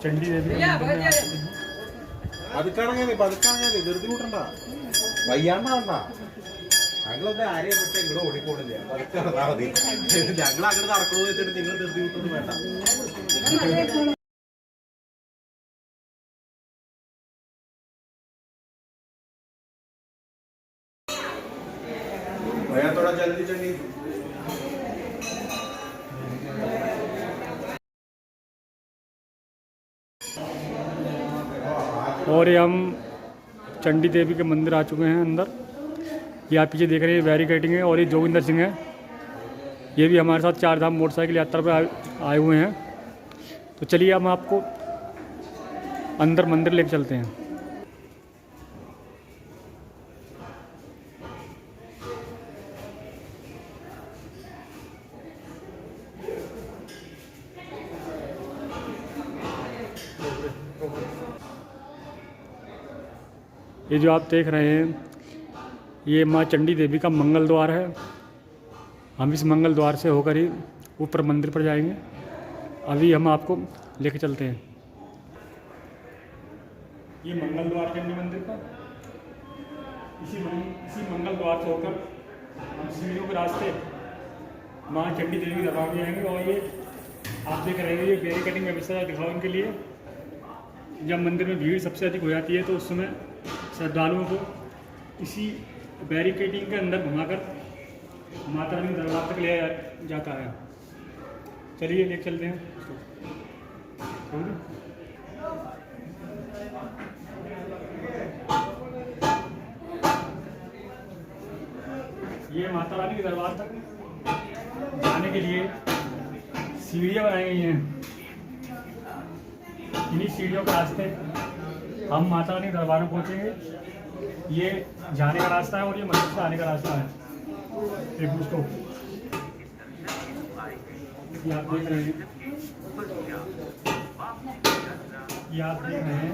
चंडी देवी പതുക്കാണെങ്കിൽ ധൃതി കൂട്ടണ്ട വയ്യാണ്ടാ ഞങ്ങളൊന്നും ആരെയും പറ്റ ഇവിടെ ഓടിക്കോടില്ല പതുക്കെ നടന്നാൽ മതി ഞങ്ങൾ അങ്ങനെ നടക്കണമെന്ന് വെച്ചിട്ട് നിങ്ങൾ ധൃതി കൂട്ടൊന്നും വേണ്ട थोड़ा जल्दी जल्दी और ये हम चंडी देवी के मंदिर आ चुके हैं अंदर। ये आप पीछे देख रहे हैं बैरिकेडिंग है। और ये जोगिंदर सिंह है, ये भी हमारे साथ 4 धाम मोटरसाइकिल यात्रा पर आए हुए हैं। तो चलिए हम आपको अंदर मंदिर लेके चलते हैं। ये जो आप देख रहे हैं ये माँ चंडी देवी का मंगल द्वार है। हम इस मंगल द्वार से होकर ही ऊपर मंदिर पर जाएंगे। अभी हम आपको लेके चलते हैं। ये मंगल द्वार चंडी मंदिर का, इसी मंगल द्वार से होकर हम सीढ़ियों के रास्ते माँ चंडी देवी के दरबार में जाएंगे। और ये आप देख रहे हैं ये बैरिकेडिंग व्यवस्था दिखाओ इनके लिए। जब मंदिर में भीड़ सबसे अधिक हो जाती है तो उस समय श्रद्धालुओं को इसी बैरिकेडिंग के अंदर घुमाकर माता रानी दरबार तक ले जाता है। चलिए लेके चलते हैं। ये माता रानी के दरबार तक जाने के लिए सीढ़ियाँ बनाई गई हैं। इन्हीं सीढ़ियों के रास्ते हम माता रानी दरबार में पहुँचेंगे। ये जाने का रास्ता है और ये मंदिर से आने का रास्ता है। एक दोस्तों ये आप देख रहे हैं, ये आप देख रहे हैं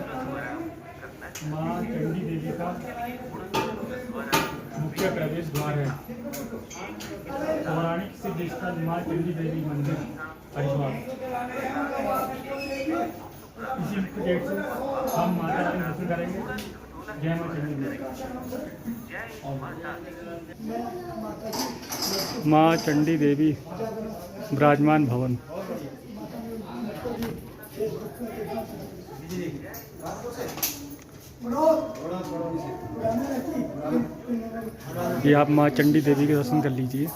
माँ चंडी देवी का मुख्य प्रवेश द्वार है। पौराणिक सिद्ध स्थल माँ चंडी देवी मंदिर हरिद्वार। इसी गेट से हम माता रानी दर्शन करेंगे। जय माँ चंडी देवी। माँ चंडी देवी विराजमान भवन। ये आप माँ चंडी देवी के दर्शन कर लीजिए।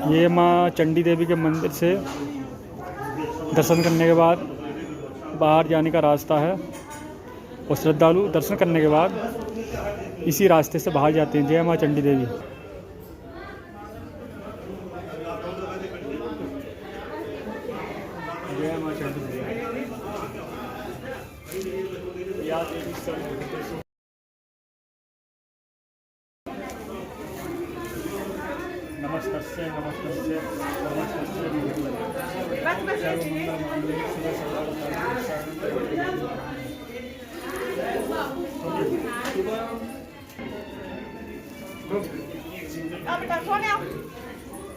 ये माँ चंडी देवी के मंदिर से दर्शन करने के बाद बाहर जाने का रास्ता है। और श्रद्धालु दर्शन करने के बाद इसी रास्ते से बाहर जाते हैं। जय माँ चंडी देवी। जय माँ चंडी देवी। नमस्ते नमस्ते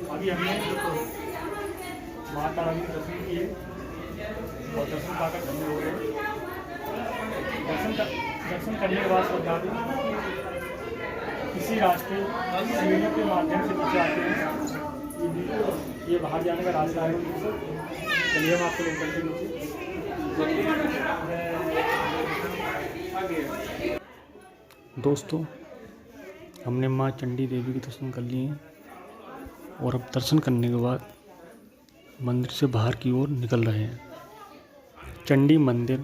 अभी हमने माता रानी के दर्शन किए और दर्शन पाकर धन्य हो गए। दर्शन करने के बाद श्रद्धालु इसी रास्ते सीढ़ियों के माध्यम से नीचे आते हैं। ये बाहर जाने का रास्ता है। चलिए हम आपको लेकर के नीचे। दोस्तों हमने माँ चंडी देवी के दर्शन कर लिए हैं और अब दर्शन करने के बाद मंदिर से बाहर की ओर निकल रहे हैं। चंडी मंदिर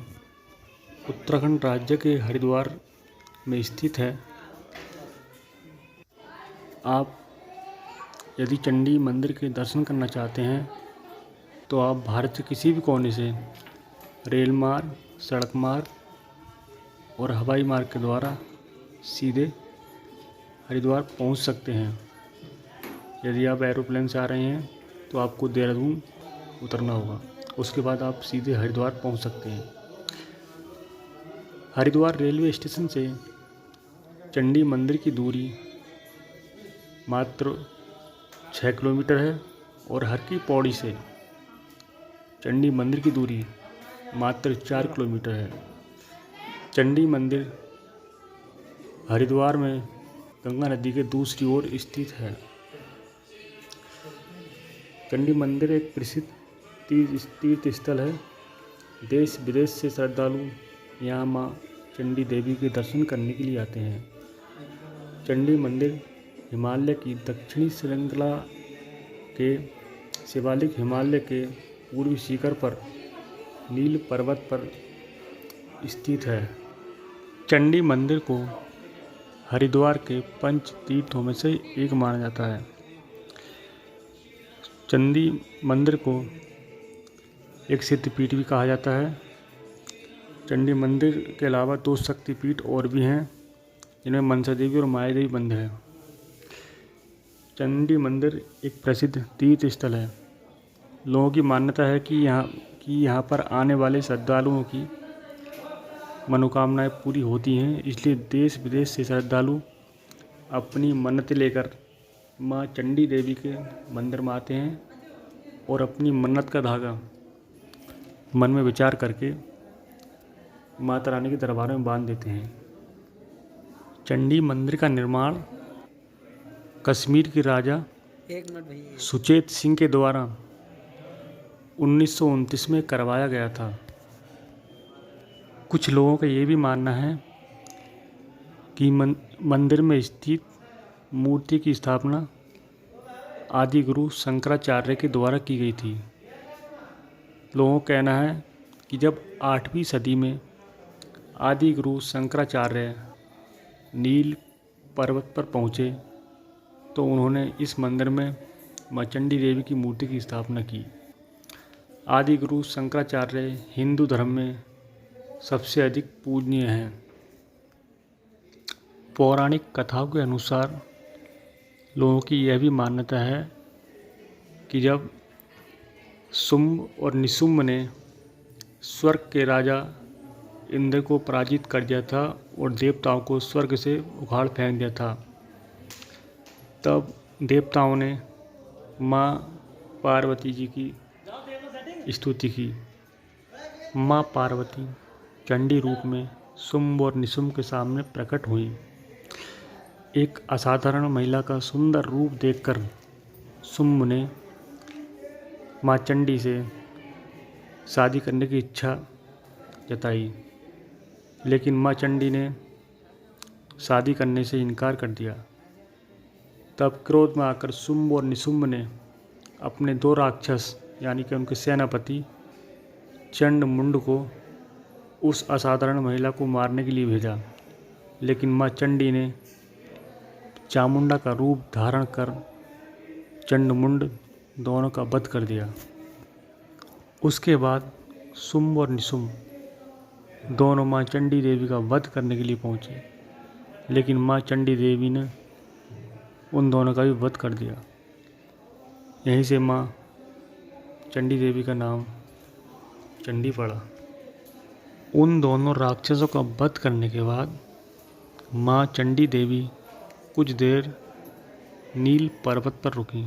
उत्तराखंड राज्य के हरिद्वार में स्थित है। आप यदि चंडी मंदिर के दर्शन करना चाहते हैं तो आप भारत के किसी भी कोने से रेल मार्ग, सड़क मार्ग और हवाई मार्ग के द्वारा सीधे हरिद्वार पहुंच सकते हैं। यदि आप एरोप्लेन से आ रहे हैं तो आपको देहरादून उतरना होगा, उसके बाद आप सीधे हरिद्वार पहुंच सकते हैं। हरिद्वार रेलवे स्टेशन से चंडी मंदिर की दूरी मात्र 6 किलोमीटर है और हर की पौड़ी से चंडी मंदिर की दूरी मात्र 4 किलोमीटर है। चंडी मंदिर हरिद्वार में गंगा नदी के दूसरी ओर स्थित है। चंडी मंदिर एक प्रसिद्ध तीर्थ स्थल है। देश विदेश से श्रद्धालु यहाँ माँ चंडी देवी के दर्शन करने के लिए आते हैं। चंडी मंदिर हिमालय की दक्षिणी श्रृंखला के शिवालिक हिमालय के पूर्वी शिखर पर नील पर्वत पर स्थित है। चंडी मंदिर को हरिद्वार के पंच तीर्थों में से एक माना जाता है। चंडी मंदिर को एक सिद्धपीठ भी कहा जाता है। चंडी मंदिर के अलावा 2 शक्तिपीठ और भी हैं, जिनमें मनसा देवी और माया देवी मंदिर है। चंडी मंदिर एक प्रसिद्ध तीर्थ स्थल है। लोगों की मान्यता है कि यहाँ पर आने वाले श्रद्धालुओं की मनोकामनाएं पूरी होती हैं, इसलिए देश विदेश से श्रद्धालु अपनी मन्नतें लेकर माँ चंडी देवी के मंदिर में आते हैं और अपनी मन्नत का धागा मन में विचार करके माता रानी के दरबार में बांध देते हैं। चंडी मंदिर का निर्माण कश्मीर के राजा सुचेत सिंह के द्वारा 1929 में करवाया गया था। कुछ लोगों का ये भी मानना है कि मंदिर में स्थित मूर्ति की स्थापना आदि गुरु शंकराचार्य के द्वारा की गई थी। लोगों का कहना है कि जब 8वीं सदी में आदि गुरु शंकराचार्य नील पर्वत पर पहुँचे तो उन्होंने इस मंदिर में माँ चंडी देवी की मूर्ति की स्थापना की। आदि गुरु शंकराचार्य हिंदू धर्म में सबसे अधिक पूजनीय हैं। पौराणिक कथाओं के अनुसार लोगों की यह भी मान्यता है कि जब शुंभ और निशुंभ ने स्वर्ग के राजा इंद्र को पराजित कर दिया था और देवताओं को स्वर्ग से उखाड़ फेंक दिया था, तब देवताओं ने माँ पार्वती जी की स्तुति की। माँ पार्वती चंडी रूप में शुंभ और निशुंभ के सामने प्रकट हुई। एक असाधारण महिला का सुंदर रूप देखकर शुंभ ने माँ चंडी से शादी करने की इच्छा जताई, लेकिन माँ चंडी ने शादी करने से इनकार कर दिया। तब क्रोध में आकर शुंभ और निशुंभ ने अपने 2 राक्षस यानी कि उनके सेनापति चंड मुंड को उस असाधारण महिला को मारने के लिए भेजा, लेकिन माँ चंडी ने चामुंडा का रूप धारण कर चंडमुंड दोनों का वध कर दिया। उसके बाद शुंभ और निशुंभ दोनों माँ चंडी देवी का वध करने के लिए पहुँचे, लेकिन माँ चंडी देवी ने उन दोनों का भी वध कर दिया। यहीं से माँ चंडी देवी का नाम चंडी पड़ा। उन दोनों राक्षसों का वध करने के बाद माँ चंडी देवी कुछ देर नील पर्वत पर रुकी।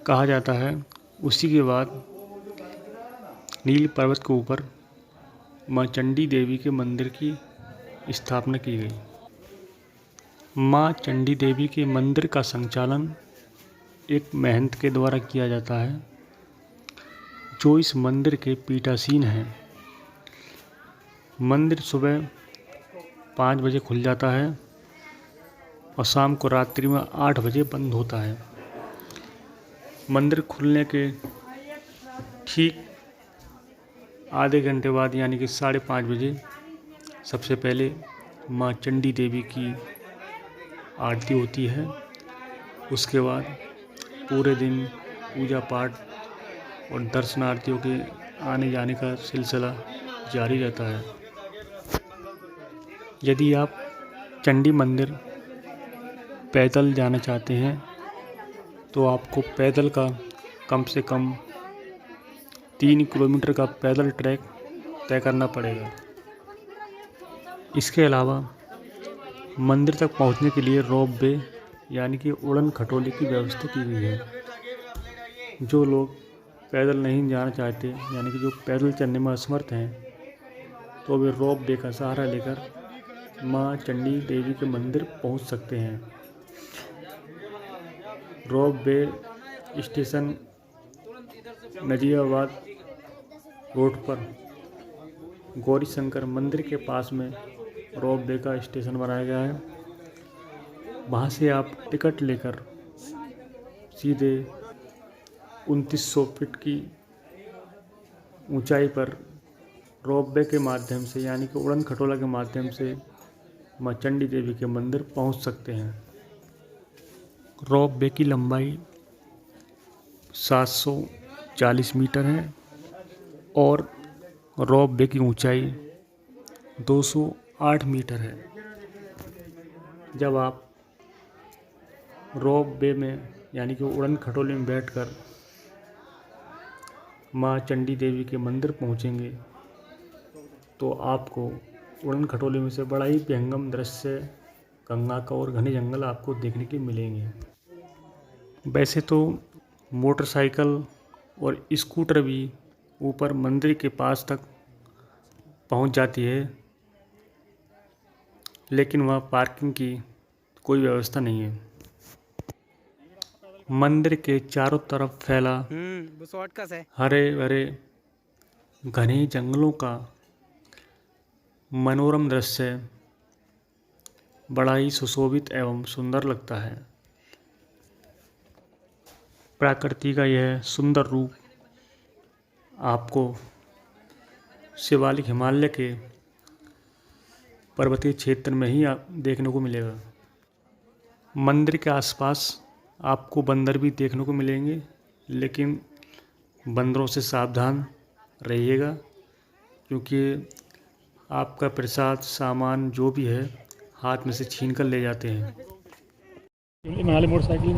कहा जाता है उसी के बाद नील पर्वत के ऊपर माँ चंडी देवी के मंदिर की स्थापना की गई। माँ चंडी देवी के मंदिर का संचालन एक महंत के द्वारा किया जाता है, जो इस मंदिर के पीठासीन हैं। मंदिर सुबह 5 बजे खुल जाता है और शाम को रात्रि में 8 बजे बंद होता है। मंदिर खुलने के ठीक आधे घंटे बाद यानी कि 5:30 बजे सबसे पहले माँ चंडी देवी की आरती होती है। उसके बाद पूरे दिन पूजा पाठ और दर्शनार्थियों के आने जाने का सिलसिला जारी रहता है। यदि आप चंडी मंदिर पैदल जाना चाहते हैं तो आपको पैदल का कम से कम 3 किलोमीटर का पैदल ट्रैक तय करना पड़ेगा। इसके अलावा मंदिर तक पहुंचने के लिए रोप वे यानी कि उड़न खटोले की व्यवस्था की गई है। जो लोग पैदल नहीं जाना चाहते यानी कि जो पैदल चलने में असमर्थ हैं तो वे रोप वे का सहारा लेकर माँ चंडी देवी के मंदिर पहुंच सकते हैं। रोप वे स्टेशन नजीराबाद रोड पर गौरी शंकर मंदिर के पास में रोप वे का स्टेशन बनाया गया है। वहाँ से आप टिकट लेकर सीधे 2900 फीट की ऊंचाई पर रोप वे के माध्यम से यानी कि उड़न खटोला के माध्यम से माँ चंडी देवी के मंदिर पहुँच सकते हैं। रोप वे की लंबाई 740 मीटर है और रोप वे की ऊंचाई 208 मीटर है। जब आप रोप वे में यानी कि उड़न खटोले में बैठकर माँ चंडी देवी के मंदिर पहुंचेंगे तो आपको उड़न खटोले में से बड़ा ही विहंगम दृश्य गंगा का और घने जंगल आपको देखने के मिलेंगे। वैसे तो मोटरसाइकिल और स्कूटर भी ऊपर मंदिर के पास तक पहुंच जाती है, लेकिन वहाँ पार्किंग की कोई व्यवस्था नहीं है। मंदिर के चारों तरफ फैला हरे भरे घने जंगलों का मनोरम दृश्य बड़ा ही सुशोभित एवं सुंदर लगता है। प्रकृति का यह सुंदर रूप आपको शिवालिक हिमालय के पर्वतीय क्षेत्र में ही देखने को मिलेगा। मंदिर के आसपास आपको बंदर भी देखने को मिलेंगे, लेकिन बंदरों से सावधान रहिएगा क्योंकि आपका प्रसाद सामान जो भी है हाथ में से छीन कर ले जाते हैं। मनाली मोटरसाइकिल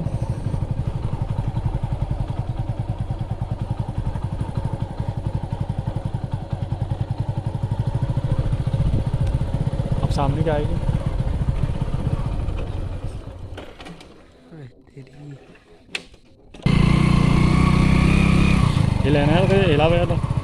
अब सामने क्या आएगी? ये लेना है तो हिला गया था।